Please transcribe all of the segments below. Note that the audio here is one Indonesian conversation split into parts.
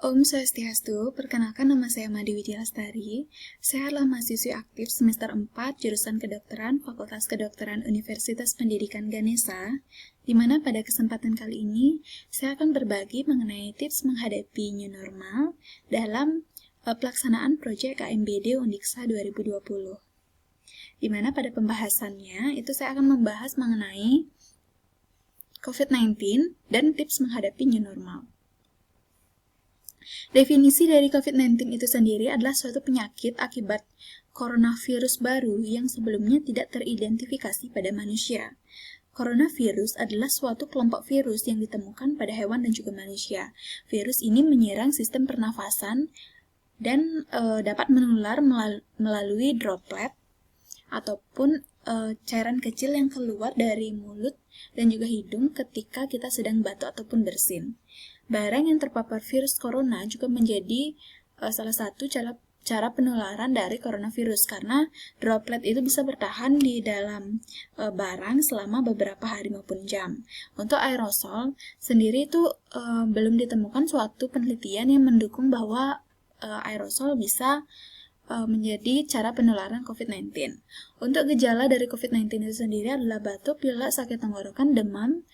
Om Swastiastu, perkenalkan nama saya Madi Widya Lestari. Saya adalah mahasiswi aktif semester 4 jurusan Kedokteran Fakultas Kedokteran Universitas Pendidikan Ganesha, di mana pada kesempatan kali ini saya akan berbagi mengenai tips menghadapi new normal dalam pelaksanaan proyek KMBD Undiksa 2020. Di mana pada pembahasannya itu saya akan membahas mengenai COVID-19 dan tips menghadapi new normal. Definisi dari COVID-19 itu sendiri adalah suatu penyakit akibat coronavirus baru yang sebelumnya tidak teridentifikasi pada manusia. Coronavirus adalah suatu kelompok virus yang ditemukan pada hewan dan juga manusia. Virus ini menyerang sistem pernafasan dan dapat menular melalui droplet ataupun cairan kecil yang keluar dari mulut dan juga hidung ketika kita sedang batuk ataupun bersin. Barang yang terpapar virus corona juga menjadi salah satu cara penularan dari coronavirus karena droplet itu bisa bertahan di dalam barang selama beberapa hari maupun jam. Untuk aerosol sendiri itu belum ditemukan suatu penelitian yang mendukung bahwa aerosol bisa menjadi cara penularan COVID-19. Untuk gejala dari COVID-19 itu sendiri adalah batuk, pilek, sakit tenggorokan, demam,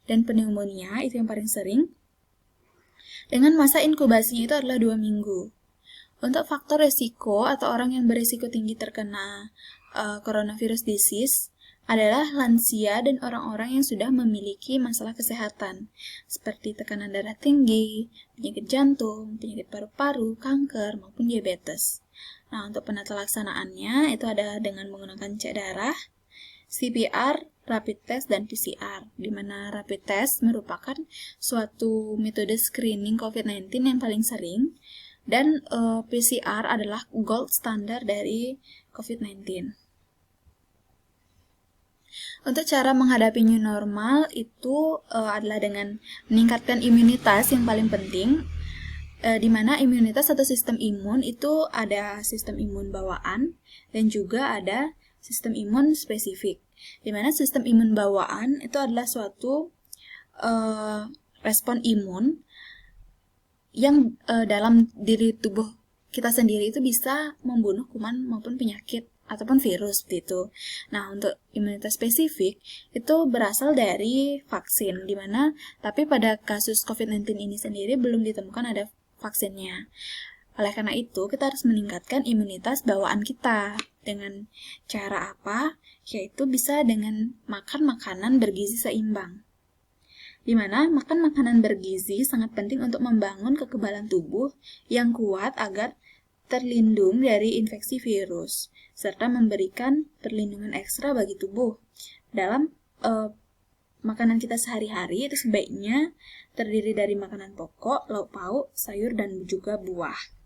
dan pneumonia, itu yang paling sering. Dengan masa inkubasinya itu adalah 2 minggu. Untuk faktor resiko atau orang yang berisiko tinggi terkena coronavirus disease adalah lansia dan orang-orang yang sudah memiliki masalah kesehatan, seperti tekanan darah tinggi, penyakit jantung, penyakit paru-paru, kanker, maupun diabetes. Nah, untuk penata laksanaannya itu ada dengan menggunakan cek darah, CPR, rapid test, dan PCR, di mana rapid test merupakan suatu metode screening COVID-19 yang paling sering, dan PCR adalah gold standar dari COVID-19. Untuk cara menghadapi new normal itu adalah dengan meningkatkan imunitas yang paling penting, di mana imunitas atau sistem imun itu ada sistem imun bawaan dan juga ada sistem imun spesifik. Di mana sistem imun bawaan itu adalah suatu respon imun yang dalam diri tubuh kita sendiri itu bisa membunuh kuman maupun penyakit ataupun virus gitu. Nah, untuk imunitas spesifik itu berasal dari vaksin, di mana tapi pada kasus COVID-19 ini sendiri belum ditemukan ada vaksinnya. Oleh karena itu, kita harus meningkatkan imunitas bawaan kita. Dengan cara apa? Yaitu bisa dengan makan makanan bergizi seimbang. Di mana makan makanan bergizi sangat penting untuk membangun kekebalan tubuh yang kuat agar terlindung dari infeksi virus, serta memberikan perlindungan ekstra bagi tubuh. Dalam makanan kita sehari-hari itu sebaiknya terdiri dari makanan pokok, lauk pauk, sayur, dan juga buah.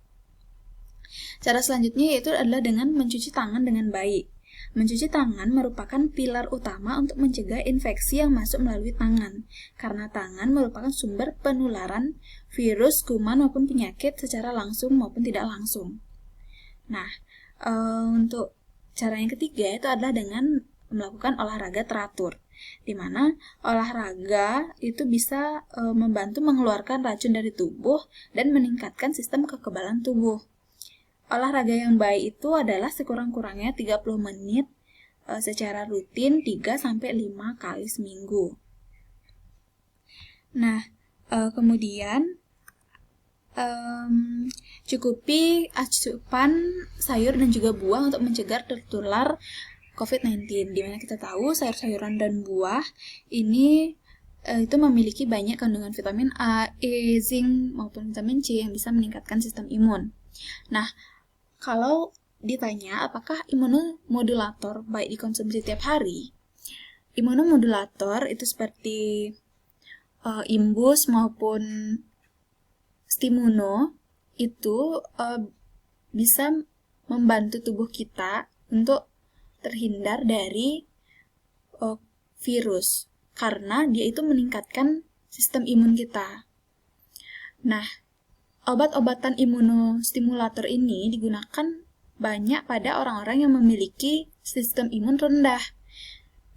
Cara selanjutnya yaitu adalah dengan mencuci tangan dengan baik. Mencuci tangan merupakan pilar utama untuk mencegah infeksi yang masuk melalui tangan, karena tangan merupakan sumber penularan virus, kuman, maupun penyakit secara langsung maupun tidak langsung. Nah, untuk cara yang ketiga itu adalah dengan melakukan olahraga teratur, di mana olahraga itu bisa membantu mengeluarkan racun dari tubuh dan meningkatkan sistem kekebalan tubuh. Olahraga yang baik itu adalah sekurang-kurangnya 30 menit secara rutin 3-5 kali seminggu. Nah, kemudian cukupi asupan sayur dan juga buah untuk mencegah tertular COVID-19, di mana kita tahu sayur-sayuran dan buah ini itu memiliki banyak kandungan vitamin A, E, zinc maupun vitamin C yang bisa meningkatkan sistem imun. Nah, kalau ditanya apakah imunomodulator baik dikonsumsi tiap hari, imunomodulator itu seperti Imbus maupun Stimuno itu bisa membantu tubuh kita untuk terhindar dari virus, karena dia itu meningkatkan sistem imun kita. Nah, obat-obatan imunostimulator ini digunakan banyak pada orang-orang yang memiliki sistem imun rendah.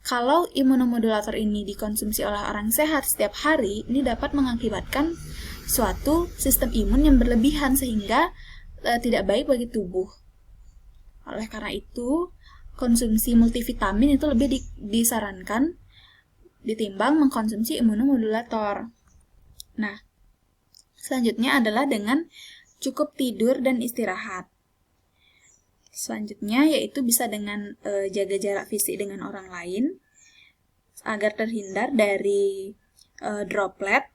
Kalau imunomodulator ini dikonsumsi oleh orang sehat setiap hari, ini dapat mengakibatkan suatu sistem imun yang berlebihan sehingga tidak baik bagi tubuh. Oleh karena itu, konsumsi multivitamin itu lebih disarankan ditimbang mengkonsumsi imunomodulator. Nah, selanjutnya adalah dengan cukup tidur dan istirahat. Selanjutnya yaitu bisa dengan jaga jarak fisik dengan orang lain agar terhindar dari droplet,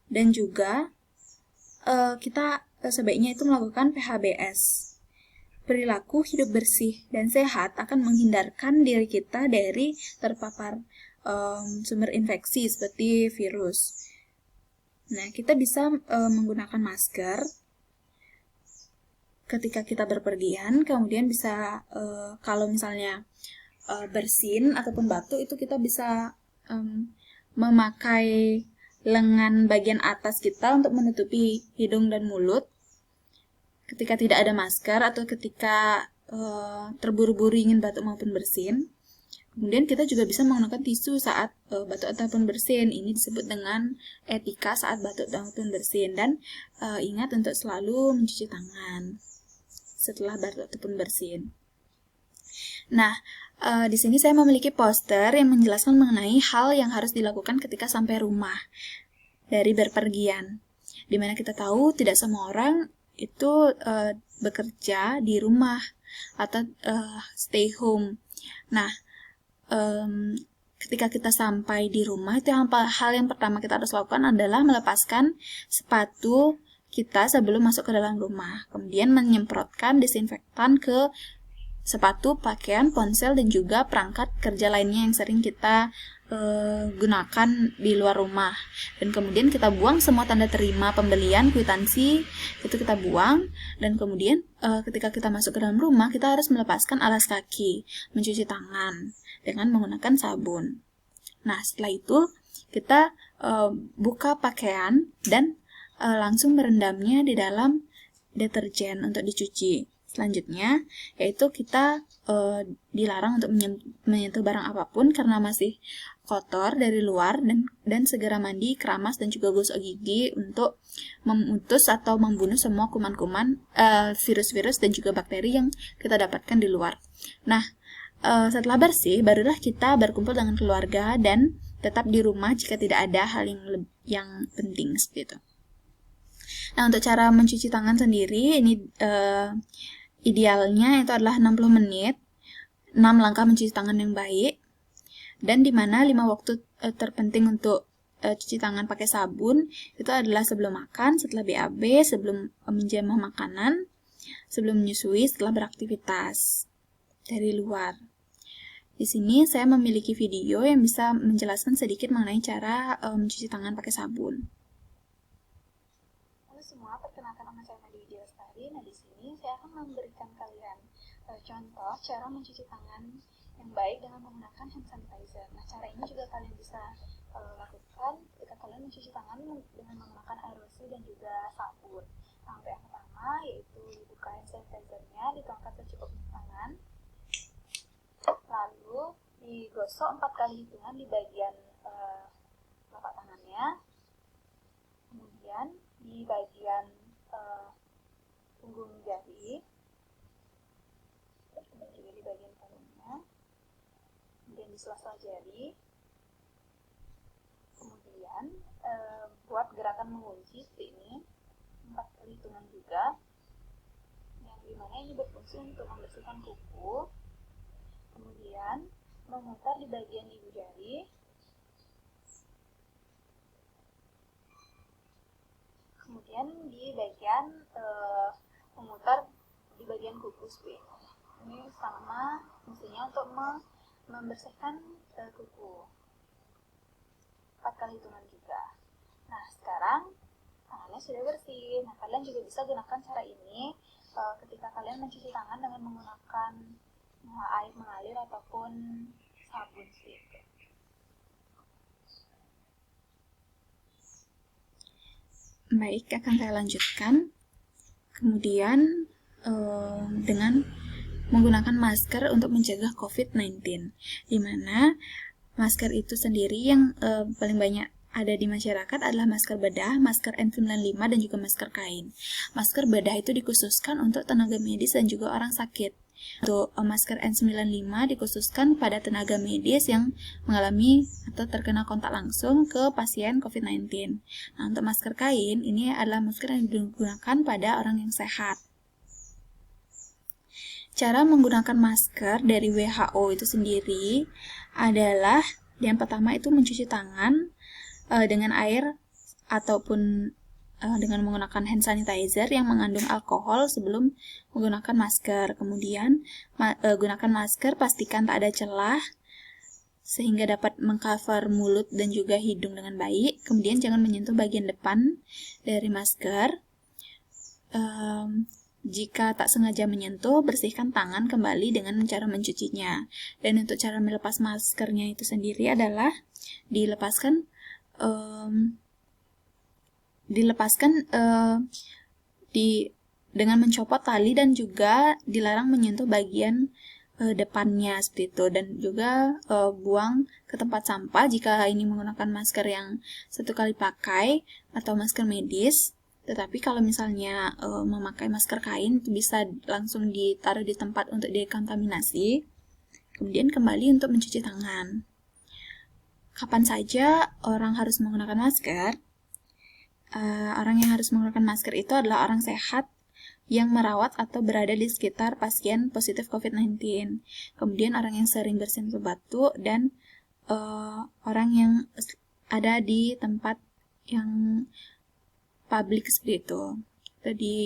dan juga kita sebaiknya itu melakukan PHBS. Perilaku hidup bersih dan sehat akan menghindarkan diri kita dari terpapar sumber infeksi seperti virus. Nah, kita bisa menggunakan masker ketika kita berpergian, kemudian bisa kalau misalnya bersin ataupun batuk itu kita bisa memakai lengan bagian atas kita untuk menutupi hidung dan mulut ketika tidak ada masker atau ketika terburu-buru ingin batuk maupun bersin. Kemudian kita juga bisa menggunakan tisu saat batuk ataupun bersin. Ini disebut dengan etika saat batuk ataupun bersin. Dan ingat untuk selalu mencuci tangan setelah batuk ataupun bersin. Nah, di sini saya memiliki poster yang menjelaskan mengenai hal yang harus dilakukan ketika sampai rumah dari berpergian. Dimana kita tahu tidak semua orang itu bekerja di rumah atau stay home. Nah, ketika kita sampai di rumah, itu hal yang pertama kita harus lakukan adalah melepaskan sepatu kita sebelum masuk ke dalam rumah. Kemudian menyemprotkan disinfektan ke sepatu, pakaian, ponsel, dan juga perangkat kerja lainnya yang sering kita gunakan di luar rumah. Dan kemudian kita buang semua tanda terima pembelian, kwitansi, itu kita buang. Dan kemudian ketika kita masuk ke dalam rumah, kita harus melepaskan alas kaki, mencuci tangan dengan menggunakan sabun. Nah, setelah itu kita buka pakaian dan langsung merendamnya di dalam deterjen untuk dicuci. Selanjutnya, yaitu kita dilarang untuk menyentuh barang apapun karena masih kotor dari luar, dan segera mandi, keramas, dan juga gosok gigi untuk memutus atau membunuh semua kuman-kuman, virus-virus, dan juga bakteri yang kita dapatkan di luar. Nah, setelah bersih, barulah kita berkumpul dengan keluarga dan tetap di rumah jika tidak ada hal yang penting seperti itu. Nah, untuk cara mencuci tangan sendiri, ini idealnya itu adalah 60 menit, 6 langkah mencuci tangan yang baik, dan dimana 5 waktu terpenting untuk cuci tangan pakai sabun, itu adalah sebelum makan, setelah BAB, sebelum menjamah makanan, sebelum menyusui, setelah beraktivitas dari luar. Di sini saya memiliki video yang bisa menjelaskan sedikit mengenai cara mencuci tangan pakai sabun. Halo semua, perkenalkan nama saya Nadia Lestari. Nah, di sini saya akan memberikan kalian contoh cara mencuci tangan yang baik dengan menggunakan hand sanitizer. Nah, cara ini juga kalian bisa lakukan ketika kalian mencuci tangan dengan menggunakan air bersih dan juga sabun. Nah, untuk yang pertama yaitu dibuka hand sanitizer-nya, dituangkan secukupnya tangan, lalu digosok 4 kali hitungan di bagian telapak tangannya, kemudian di bagian punggung jari, dan juga di bagian punggungnya, kemudian di sela-sela jari, kemudian buat gerakan mengunci seperti ini 4 kali hitungan juga, yang dimana ini berfungsi untuk membersihkan kuku, kemudian memutar di bagian ibu jari, kemudian di bagian memutar di bagian kuku seperti ini. Ini sama fungsinya untuk membersihkan kuku. 4 kali hitungan juga. Nah, sekarang tangannya sudah bersih. Nah, kalian juga bisa gunakan cara ini ketika kalian mencuci tangan dengan menggunakan air mengalir ataupun sabun seperti itu. Baik, akan saya lanjutkan. Kemudian dengan menggunakan masker untuk mencegah COVID-19, di mana masker itu sendiri yang paling banyak ada di masyarakat adalah masker bedah, masker N95, dan juga masker kain. Masker bedah itu dikhususkan untuk tenaga medis dan juga orang sakit. Untuk masker N95 dikhususkan pada tenaga medis yang mengalami atau terkena kontak langsung ke pasien COVID-19. Nah, untuk masker kain, ini adalah masker yang digunakan pada orang yang sehat. Cara menggunakan masker dari WHO itu sendiri adalah yang pertama itu mencuci tangan dengan air ataupun dengan menggunakan hand sanitizer yang mengandung alkohol sebelum menggunakan masker. Kemudian gunakan masker, pastikan tak ada celah sehingga dapat mengcover mulut dan juga hidung dengan baik. Kemudian jangan menyentuh bagian depan dari masker. Jika tak sengaja menyentuh, bersihkan tangan kembali dengan cara mencucinya. Dan untuk cara melepas maskernya itu sendiri adalah dilepaskan dengan mencopot tali dan juga dilarang menyentuh bagian depannya seperti itu, dan juga buang ke tempat sampah jika ini menggunakan masker yang satu kali pakai atau masker medis. Tetapi kalau misalnya memakai masker kain itu bisa langsung ditaruh di tempat untuk dekontaminasi. Kemudian kembali untuk mencuci tangan. Kapan saja orang harus menggunakan masker? Orang yang harus menggunakan masker itu adalah orang sehat yang merawat atau berada di sekitar pasien positif COVID-19. Kemudian orang yang sering bersentuh batuk dan orang yang ada di tempat yang publik seperti itu. Jadi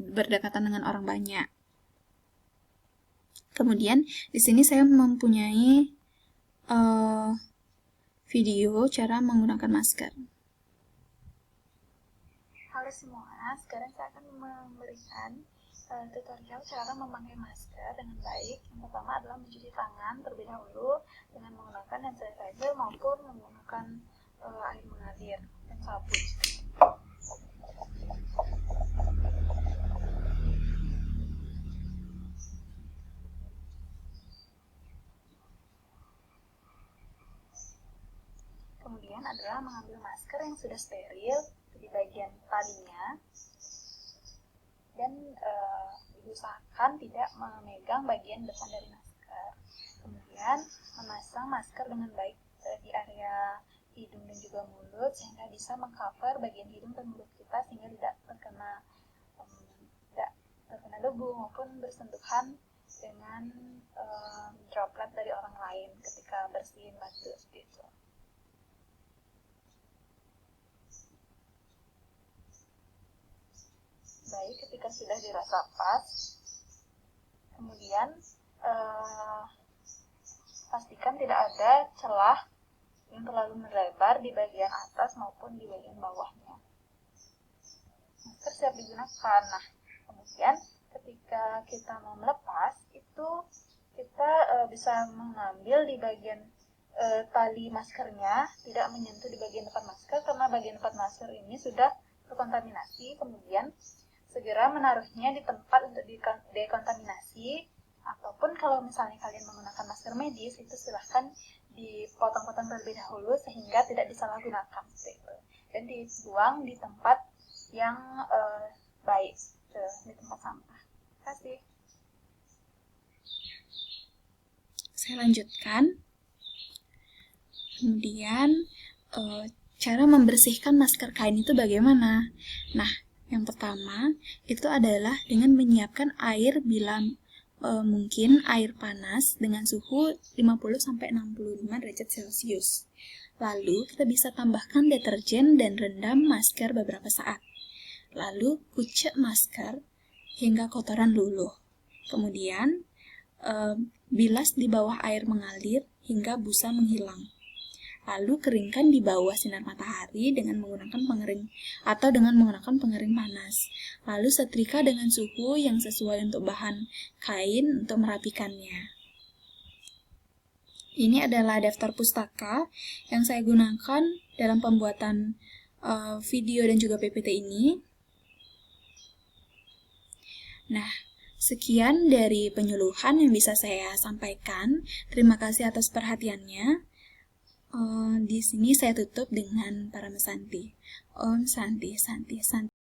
berdekatan dengan orang banyak. Kemudian di sini saya mempunyai video cara menggunakan masker. Halo semua, sekarang saya akan memberikan tutorial cara memakai masker dengan baik. Yang pertama adalah mencuci tangan terlebih dahulu dengan menggunakan hand sanitizer maupun menggunakan air mengalir dan sabun. Kemudian adalah mengambil masker yang sudah steril di bagian talinya dan diusahakan tidak memegang bagian depan dari masker. Kemudian memasang masker dengan baik di area hidung dan juga mulut sehingga bisa mengcover bagian hidung dan mulut kita sehingga tidak terkena debu maupun bersentuhan dengan droplet dari orang lain ketika bersihin batuk seperti itu. Baik, ketika sudah dirasa pas, kemudian pastikan tidak ada celah yang terlalu melebar di bagian atas maupun di bagian bawahnya. Masker siap digunakan. Nah, kemudian ketika kita mau melepas, itu kita bisa mengambil di bagian tali maskernya, tidak menyentuh di bagian depan masker karena bagian depan masker ini sudah terkontaminasi. Kemudian segera menaruhnya di tempat untuk dekontaminasi, ataupun kalau misalnya kalian menggunakan masker medis itu silahkan dipotong-potong terlebih dahulu sehingga tidak disalahgunakan dan dibuang di tempat yang baik, di tempat sampah. Terima kasih. Saya lanjutkan. Kemudian cara membersihkan masker kain itu bagaimana? Nah, yang pertama itu adalah dengan menyiapkan air bila mungkin air panas dengan suhu 50-65 derajat Celcius. Lalu kita bisa tambahkan deterjen dan rendam masker beberapa saat. Lalu kucek masker hingga kotoran luluh. Kemudian bilas di bawah air mengalir hingga busa menghilang. Lalu keringkan di bawah sinar matahari dengan menggunakan pengering atau dengan menggunakan pengering panas. Lalu setrika dengan suhu yang sesuai untuk bahan kain untuk merapikannya. Ini adalah daftar pustaka yang saya gunakan dalam pembuatan video dan juga PPT ini. Nah, sekian dari penyuluhan yang bisa saya sampaikan. Terima kasih atas perhatiannya. Di sini saya tutup dengan Paramasanti. Om Santi Santi Santi.